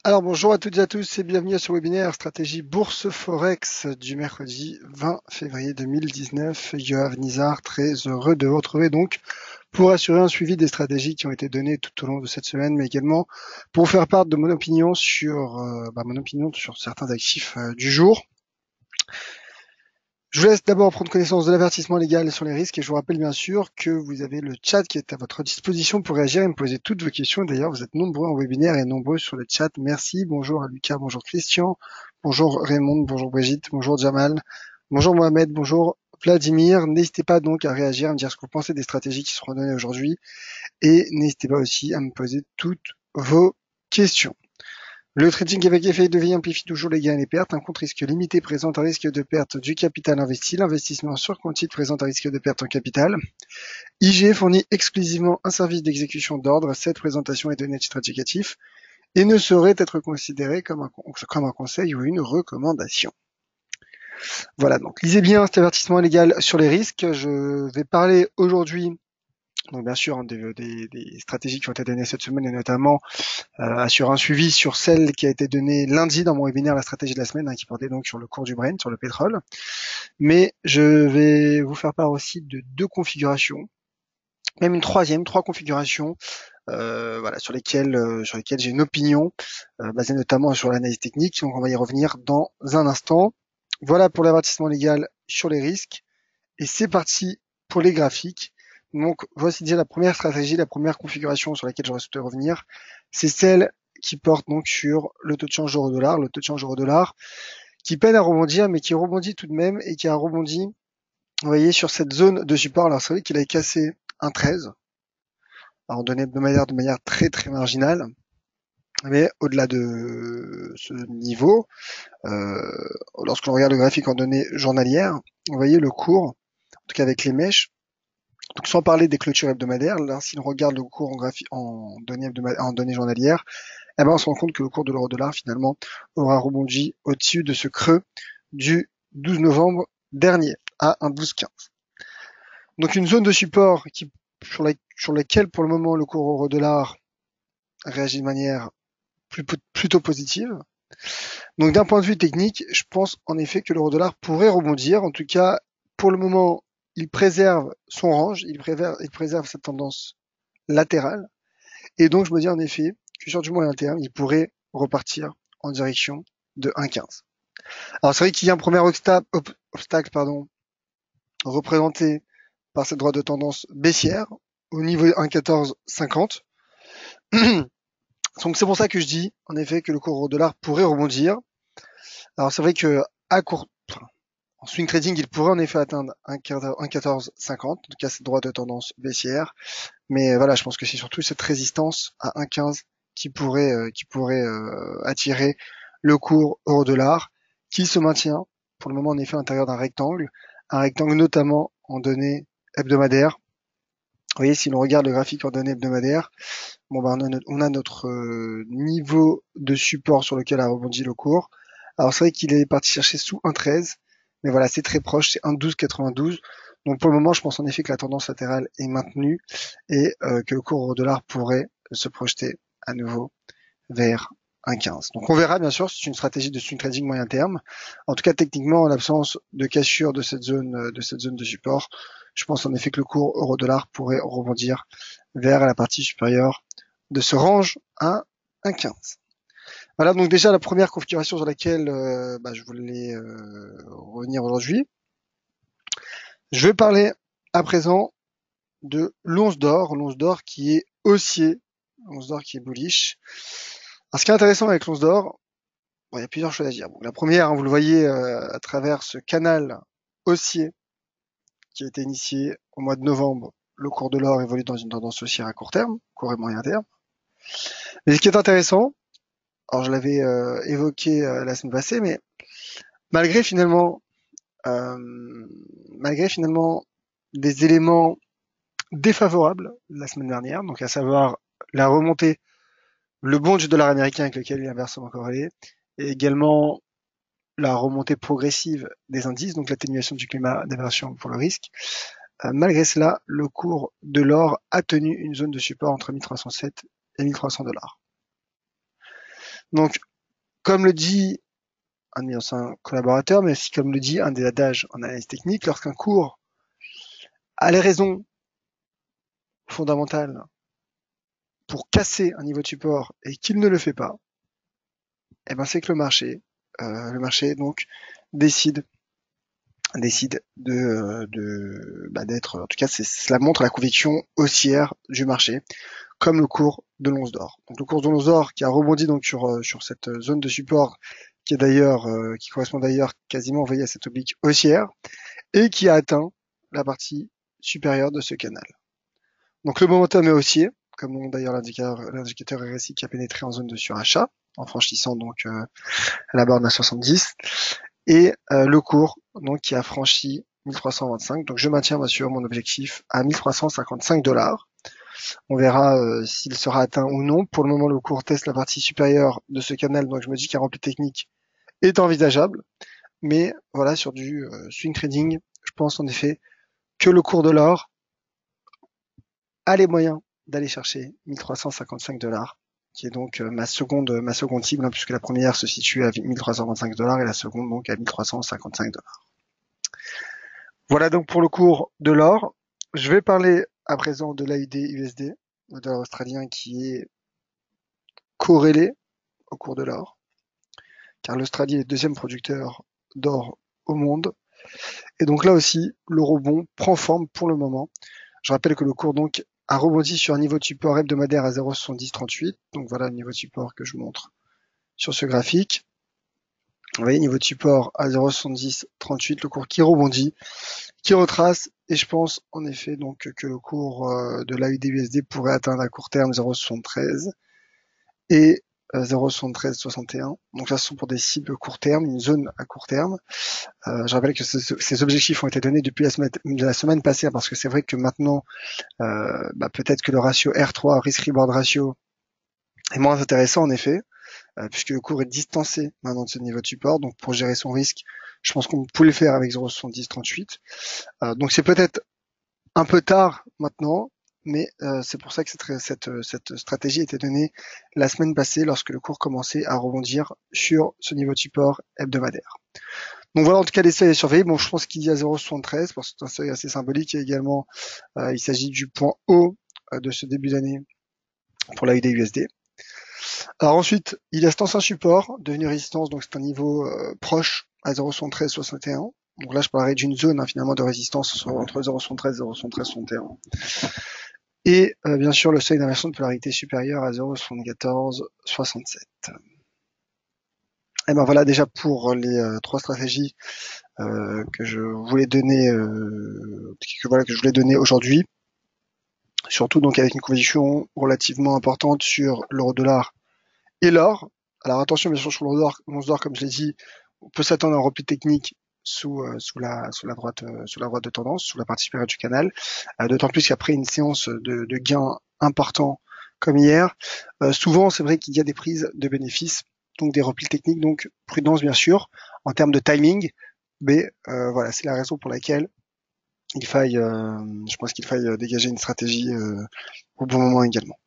Alors bonjour à toutes et à tous et bienvenue à ce webinaire Stratégie Bourse Forex du mercredi 20 février 2019. Yoav Nizar, très heureux de vous retrouver donc pour assurer un suivi des stratégies qui ont été données tout au long de cette semaine, mais également pour vous faire part de mon opinion sur certains actifs du jour. Je vous laisse d'abord prendre connaissance de l'avertissement légal sur les risques et je vous rappelle bien sûr que vous avez le chat qui est à votre disposition pour réagir et me poser toutes vos questions. D'ailleurs, vous êtes nombreux en webinaire et nombreux sur le chat. Merci. Bonjour à Lucas, bonjour Christian, bonjour Raymond, bonjour Brigitte, bonjour Jamal, bonjour Mohamed, bonjour Vladimir. N'hésitez pas donc à réagir, à me dire ce que vous pensez des stratégies qui seront données aujourd'hui et n'hésitez pas aussi à me poser toutes vos questions. Le trading avec effet de levier amplifie toujours les gains et les pertes. Un compte risque limité présente un risque de perte du capital investi. L'investissement sur compte titre présente un risque de perte en capital. IG fournit exclusivement un service d'exécution d'ordre. Cette présentation est donnée à titre indicatif et ne saurait être considérée comme un conseil ou une recommandation. Voilà, donc lisez bien cet avertissement légal sur les risques. Je vais parler aujourd'hui donc bien sûr des stratégies qui ont été données cette semaine et notamment assurer un suivi sur celle qui a été donnée lundi dans mon webinaire La stratégie de la semaine, qui portait donc sur le cours du Brent, sur le pétrole. Mais je vais vous faire part aussi de deux configurations, même une troisième, trois configurations sur lesquelles j'ai une opinion basée notamment sur l'analyse technique. Donc on va y revenir dans un instant. Voilà pour l'avertissement légal sur les risques. Et c'est parti pour les graphiques. Donc, voici déjà la première stratégie, la première configuration sur laquelle j'aurais souhaité revenir. C'est celle qui porte donc sur le taux de change euro-dollar. Le taux de change euro-dollar qui peine à rebondir, mais qui rebondit tout de même et qui a rebondi, vous voyez, sur cette zone de support. Alors, c'est vrai qu'il avait cassé un 13, alors donné de manière très très marginale. Mais au-delà de ce niveau, lorsque l'on regarde le graphique en données journalières, vous voyez le cours, en tout cas avec les mèches. Donc sans parler des clôtures hebdomadaires, là, si on regarde le cours en données journalières, eh ben, on se rend compte que le cours de l'euro-dollar finalement aura rebondi au-dessus de ce creux du 12 novembre dernier à un 12,15. Donc une zone de support sur laquelle pour le moment le cours euro-dollar réagit de manière plutôt positive. Donc d'un point de vue technique, je pense en effet que l'euro-dollar pourrait rebondir. En tout cas, pour le moment, il préserve son range, il préserve cette tendance latérale. Et donc, je me dis en effet que sur du moyen terme, il pourrait repartir en direction de 1,15. Alors, c'est vrai qu'il y a un premier obstacle représenté par cette droite de tendance baissière au niveau 1,1450. Donc, c'est pour ça que je dis en effet que le cours euro-dollar pourrait rebondir. Alors, c'est vrai que en swing trading, il pourrait en effet atteindre 1,1450, en tout cas cette droite de tendance baissière. Mais voilà, je pense que c'est surtout cette résistance à 1,15 qui pourrait attirer le cours euro-dollar, qui se maintient pour le moment en effet à l'intérieur d'un rectangle, un rectangle notamment en données hebdomadaires. Vous voyez, si l'on regarde le graphique en données hebdomadaires, on a notre niveau de support sur lequel a rebondi le cours. Alors c'est vrai qu'il est parti chercher sous 1,13, mais voilà, c'est très proche, c'est 1,1292. Donc pour le moment, je pense en effet que la tendance latérale est maintenue et que le cours euro-dollar pourrait se projeter à nouveau vers 1,15. Donc on verra bien sûr, c'est une stratégie de swing trading moyen terme. En tout cas, techniquement, en l'absence de cassure de cette zone de support, je pense en effet que le cours euro-dollar pourrait rebondir vers la partie supérieure de ce range à 1,15. Voilà donc déjà la première configuration sur laquelle je voulais revenir aujourd'hui. Je vais parler à présent de l'once d'or qui est haussier, l'once d'or qui est bullish. Alors, ce qui est intéressant avec l'once d'or, il y a plusieurs choses à dire. Bon, la première, vous le voyez à travers ce canal haussier qui a été initié au mois de novembre, le cours de l'or évolue dans une tendance haussière à court terme, court et moyen terme. Mais ce qui est intéressant, alors je l'avais évoqué la semaine passée, mais malgré finalement des éléments défavorables la semaine dernière, donc à savoir la remontée, le bond du dollar américain avec lequel il est inversement corrélé, et également la remontée progressive des indices, donc l'atténuation du climat d'aversion pour le risque. Malgré cela, le cours de l'or a tenu une zone de support entre 1307 et 1300 $. Donc, comme le dit un de mes anciens collaborateurs, mais aussi comme le dit un des adages en analyse technique, lorsqu'un cours a les raisons fondamentales pour casser un niveau de support et qu'il ne le fait pas, eh ben c'est que le marché donc décide d'être, en tout cas, cela montre la conviction haussière du marché, comme le cours de l'once d'or. Donc le cours de l'once d'or qui a rebondi donc sur cette zone de support qui est d'ailleurs, qui correspond d'ailleurs quasiment, vous voyez, à cette oblique haussière et qui a atteint la partie supérieure de ce canal. Donc le momentum est haussier, comme donc d'ailleurs l'indicateur RSI qui a pénétré en zone de surachat, en franchissant donc la borne à 70, et le cours donc qui a franchi 1325. Donc je maintiens bien sûr mon objectif à 1355 $. On verra s'il sera atteint ou non. Pour le moment, le cours teste la partie supérieure de ce canal, donc je me dis qu'un repli technique est envisageable. Mais voilà, sur du swing trading, je pense en effet que le cours de l'or a les moyens d'aller chercher 1355 $, qui est donc ma seconde cible, hein, puisque la première se situe à 1325 $ et la seconde donc à 1355 $. Voilà donc pour le cours de l'or. Je vais parler à présent de l'AUD-USD, le dollar australien qui est corrélé au cours de l'or, car l'Australie est le deuxième producteur d'or au monde. Et donc là aussi, le rebond prend forme pour le moment. Je rappelle que le cours donc a rebondi sur un niveau de support hebdomadaire à 0,7038. Donc voilà le niveau de support que je montre sur ce graphique. Vous voyez, niveau de support à 0,7038, le cours qui rebondit, qui retrace, et je pense en effet donc que le cours de l'AUD-USD pourrait atteindre à court terme 0,73 et 0,7361. Donc là, ce sont pour des cibles court terme, une zone à court terme. Je rappelle que ces objectifs ont été donnés depuis la semaine passée, parce que c'est vrai que maintenant, peut-être que le ratio R3, Risk Reward Ratio, est moins intéressant en effet, puisque le cours est distancé maintenant de ce niveau de support. Donc pour gérer son risque, je pense qu'on peut le faire avec 0,7038. Donc c'est peut-être un peu tard maintenant, mais c'est pour ça que cette stratégie était donnée la semaine passée lorsque le cours commençait à rebondir sur ce niveau de support hebdomadaire. Donc voilà, en tout cas, les seuils à surveiller. Bon, je pense qu'il y a 0,73 parce que c'est un seuil assez symbolique. Et également, il s'agit du point haut de ce début d'année pour la USD. Alors ensuite, il y a cet ancien support devenu résistance, donc c'est un niveau proche à 0,7361. Donc là, je parlerai d'une zone finalement de résistance entre 0,73 et 0,7361. Et bien sûr, le seuil d'inversion de polarité supérieur à 0,7467. Et ben voilà déjà pour les trois stratégies que je voulais donner, que je voulais donner aujourd'hui. Surtout donc avec une conviction relativement importante sur l'euro-dollar et l'or. Alors attention bien sûr sur l'once d'or, comme je l'ai dit, on peut s'attendre à un repli technique sous la droite de tendance, sous la partie supérieure du canal. D'autant plus qu'après une séance de gains importants comme hier, souvent c'est vrai qu'il y a des prises de bénéfices, donc des replis techniques, donc prudence bien sûr en termes de timing, mais voilà, c'est la raison pour laquelle je pense qu'il faille dégager une stratégie au bon moment également.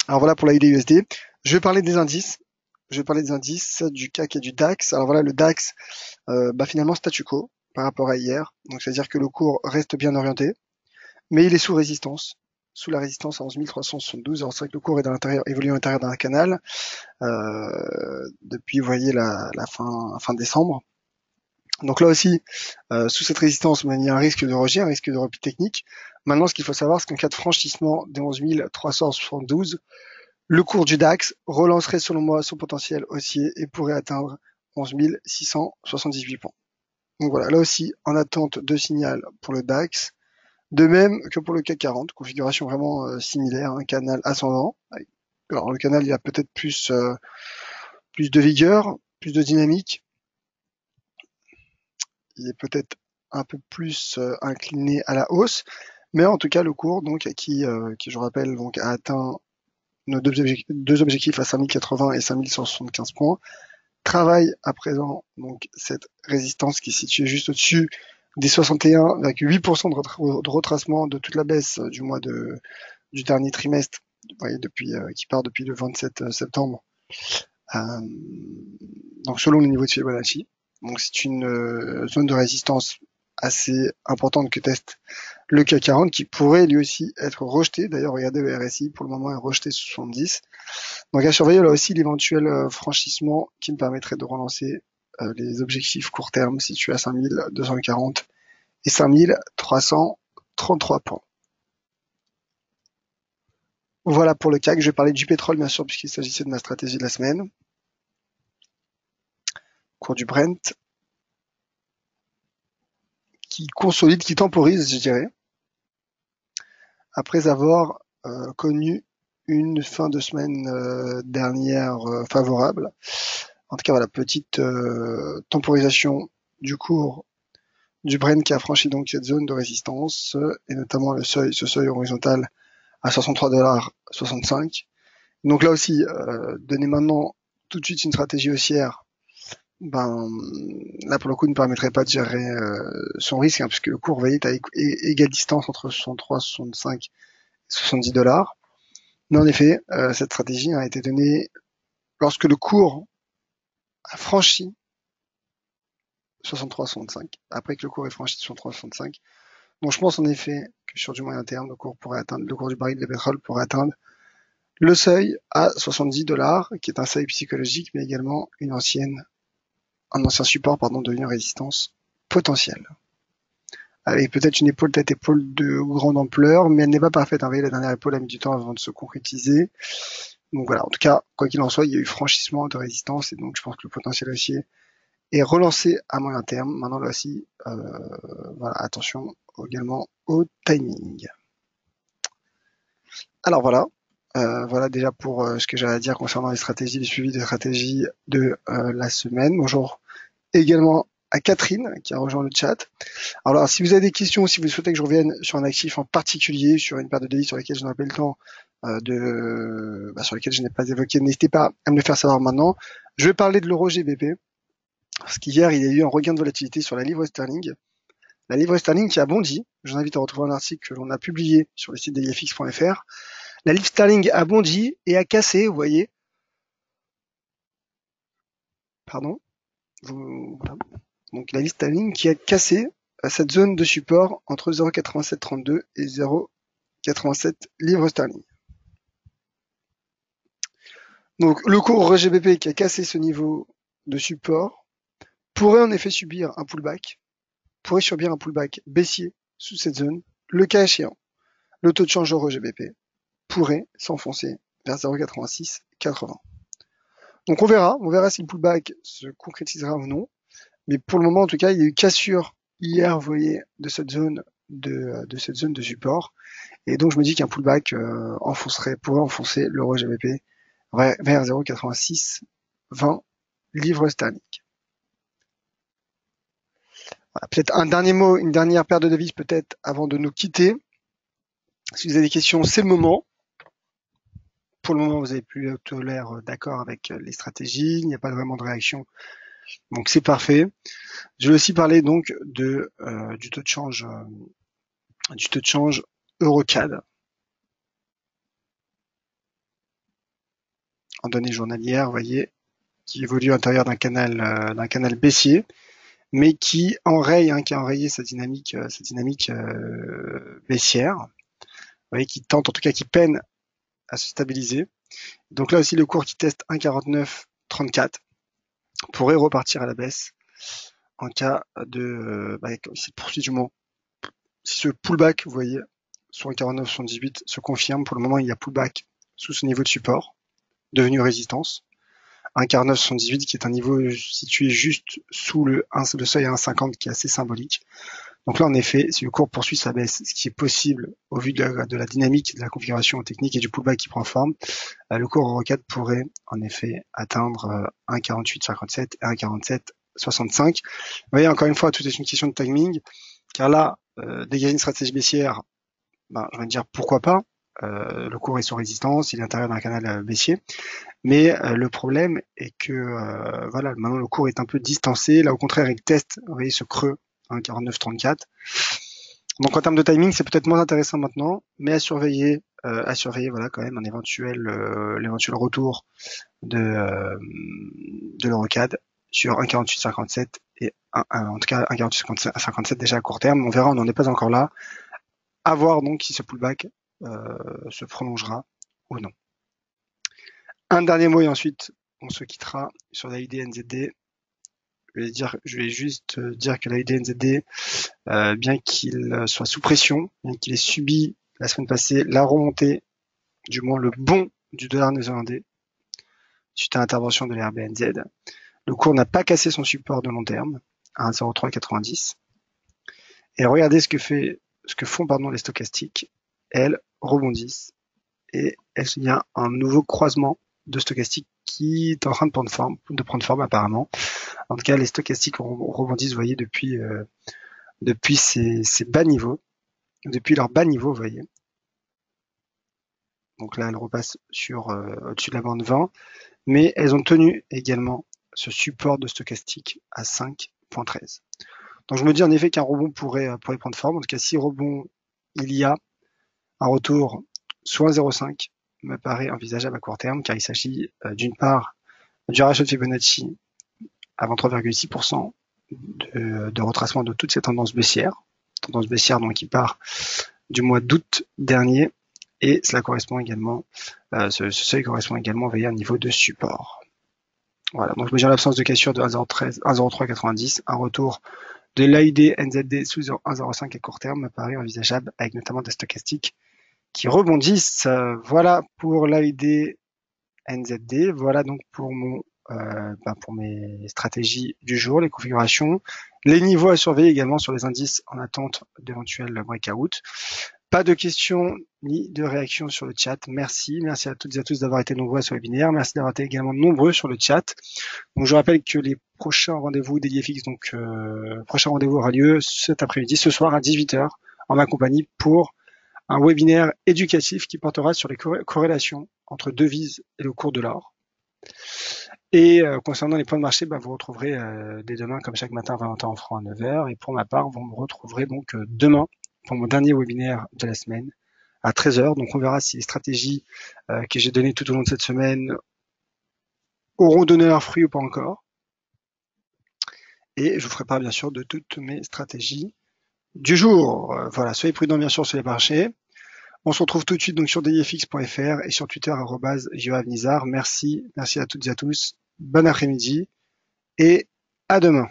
Alors voilà pour la USD. Je vais parler des indices. Du CAC et du DAX. Alors voilà, le DAX, finalement statu quo par rapport à hier. Donc c'est-à-dire que le cours reste bien orienté, mais il est sous résistance, sous la résistance à 11 372. Alors c'est vrai que le cours est évolue à l'intérieur d'un canal depuis, vous voyez, la fin décembre. Donc là aussi, sous cette résistance, il y a un risque de rejet, un risque de repli technique. Maintenant, ce qu'il faut savoir, c'est qu'en cas de franchissement des 11 372, le cours du DAX relancerait selon moi son potentiel haussier et pourrait atteindre 11 678 points. Donc voilà, là aussi, en attente de signal pour le DAX, de même que pour le CAC 40, configuration vraiment similaire, un canal ascendant. Alors le canal, il a peut-être plus de vigueur, plus de dynamique. Il est peut-être un peu plus incliné à la hausse, mais en tout cas le cours donc qui je rappelle donc a atteint nos deux objectifs à 5080 et 5175 points, travaille à présent donc cette résistance qui est située juste au-dessus des 61,8% de retracement de toute la baisse du dernier trimestre vous voyez, qui part depuis le 27 septembre. Donc selon le niveau de Fibonacci. Donc c'est une zone de résistance assez importante que teste le CAC 40 qui pourrait lui aussi être rejeté. D'ailleurs, regardez le RSI, pour le moment est rejeté 70. Donc à surveiller là aussi l'éventuel franchissement qui me permettrait de relancer les objectifs court terme situés à 5240 et 5333 points. Voilà pour le CAC. Je vais parler du pétrole bien sûr puisqu'il s'agissait de ma stratégie de la semaine. Cours du Brent qui consolide, qui temporise, je dirais, après avoir connu une fin de semaine dernière favorable. En tout cas, voilà, petite temporisation du cours du Brent qui a franchi donc cette zone de résistance et notamment ce seuil horizontal à 63,65 $. Donc là aussi, donner maintenant tout de suite une stratégie haussière, là pour le coup ne permettrait pas de gérer son risque, puisque le cours, vous voyez, est à égale distance entre 63, 65 et 70 $. Mais en effet, cette stratégie a été donnée lorsque le cours a franchi 63,65, après que le cours ait franchi 63,65. Donc je pense en effet que sur du moyen terme, le cours du baril de pétrole pourrait atteindre le seuil à 70 $, qui est un seuil psychologique, mais également un ancien support, de une résistance potentielle. Avec peut-être une épaule tête-épaule de grande ampleur, mais elle n'est pas parfaite. Vous voyez, la dernière épaule a mis du temps avant de se concrétiser. Donc voilà, en tout cas, quoi qu'il en soit, il y a eu franchissement de résistance, et donc je pense que le potentiel haussier est relancé à moyen terme. Maintenant là aussi, voilà, attention également au timing. Alors voilà, voilà déjà pour ce que j'avais à dire concernant les stratégies, les suivis des stratégies de la semaine. Bonjour également à Catherine qui a rejoint le chat. Alors si vous avez des questions, si vous souhaitez que je revienne sur un actif en particulier, sur une paire de devis sur lesquels je n'aurai pas le temps sur lesquels je n'ai pas évoqué, n'hésitez pas à me le faire savoir maintenant. Je vais parler de l'euro GBP, parce qu'hier il y a eu un regain de volatilité sur la livre sterling. La livre sterling qui a bondi, je vous invite à retrouver un article que l'on a publié sur le site delifx.fr. La livre sterling a bondi et a cassé, vous voyez. Pardon. Voilà. Donc la livre sterling qui a cassé cette zone de support entre 0,8732 et 0,87 livres sterling. Donc le cours GBP qui a cassé ce niveau de support pourrait en effet subir un pullback baissier sous cette zone. Le cas échéant, le taux de change euro GBP pourrait s'enfoncer vers 0,8680. Donc on verra si le pullback se concrétisera ou non. Mais pour le moment, en tout cas, il y a eu cassure hier, vous voyez, de cette zone de support. Et donc je me dis qu'un pullback pourrait enfoncer l'euro GBP vers 0,8620 livres sterling. Voilà, peut-être un dernier mot, une dernière paire de devises peut-être avant de nous quitter. Si vous avez des questions, c'est le moment. Pour le moment, vous avez plutôt l'air d'accord avec les stratégies, il n'y a pas vraiment de réaction, donc c'est parfait. Je vais aussi parler donc du taux de change EuroCAD en données journalières, vous voyez, qui évolue à l'intérieur d'un canal baissier, mais qui a enrayé sa dynamique baissière, vous voyez, qui peine à se stabiliser. Donc là aussi, le cours qui teste 1,4934 pourrait repartir à la baisse en cas de si ce pullback, vous voyez, sur 1,4978 se confirme. Pour le moment, il y a pullback sous ce niveau de support devenu résistance. 1,4978 qui est un niveau situé juste sous le seuil à 1,50 qui est assez symbolique. Donc là, en effet, si le cours poursuit sa baisse, ce qui est possible au vu de la dynamique, de la configuration technique et du pullback qui prend forme, le cours EuroCAD pourrait en effet atteindre 1,4857 et 1,4765. Vous voyez, encore une fois, tout est une question de timing, car là, dégager une stratégie baissière, je vais dire pourquoi pas. Le cours est sous résistance, il est à l'intérieur d'un canal baissier, mais le problème est que voilà, maintenant le cours est un peu distancé. Là, au contraire, il teste, vous voyez, ce creux 1,4934. Donc en termes de timing, c'est peut-être moins intéressant maintenant, mais à surveiller à surveiller, voilà, quand même un l'éventuel retour de l'Eurocad sur 1,4857 et en tout cas 1,4857 déjà à court terme. On verra, on n'en est pas encore là. À voir donc si ce pullback se prolongera ou non. Un dernier mot et ensuite on se quittera sur l'AID NZD. Je vais juste dire que l'AID NZD, bien qu'il soit sous pression, bien qu'il ait subi la semaine passée la remontée, du moins le bond du dollar néerlandais suite à l'intervention de l'RBNZ, le cours n'a pas cassé son support de long terme à 1,0390. Et regardez ce que font les stochastiques. Elles rebondissent et il y a un nouveau croisement de stochastiques qui est en train de prendre forme apparemment. En tout cas, les stochastiques rebondissent, vous voyez, depuis ces bas niveaux, depuis leurs bas niveaux, vous voyez. Donc là, elles repassent au-dessus de la bande 20, mais elles ont tenu également ce support de stochastique à 5,13. Donc je me dis en effet qu'un rebond pourrait prendre forme. En tout cas, si rebond il y a, un retour sous 1,05 me paraît envisageable à court terme, car il s'agit d'une part du ratio de Fibonacci à 23,6% de retracement de toute cette tendance baissière donc qui part du mois d'août dernier, et cela correspond également, ce seuil correspond également, vous voyez, à un niveau de support. Voilà, donc je me dis en l'absence de cassure de 1,0390, un retour de l'AID NZD sous 1,05 à court terme me paraît envisageable, avec notamment des stochastiques qui rebondissent. Voilà pour l'AID NZD. Voilà donc pour mes stratégies du jour, les configurations, les niveaux à surveiller également sur les indices en attente d'éventuels breakout. Pas de questions ni de réactions sur le chat. Merci à toutes et à tous d'avoir été nombreux à ce webinaire. Merci d'avoir été également nombreux sur le chat. Donc je rappelle que les prochains rendez-vous d'EDFX, prochain rendez-vous aura lieu cet après-midi, ce soir à 18h, en ma compagnie pour un webinaire éducatif qui portera sur les corrélations entre devises et le cours de l'or. Et concernant les points de marché, vous retrouverez dès demain, comme chaque matin, Valentin en franc à 9h. Et pour ma part, vous me retrouverez donc demain pour mon dernier webinaire de la semaine à 13h. Donc on verra si les stratégies que j'ai données tout au long de cette semaine auront donné leurs fruits ou pas encore. Et je vous ferai part bien sûr de toutes mes stratégies du jour. Voilà, soyez prudents bien sûr sur les marchés. On se retrouve tout de suite donc sur difx.fr et sur Twitter @yoavnizar. Merci à toutes et à tous. Bon après-midi et à demain.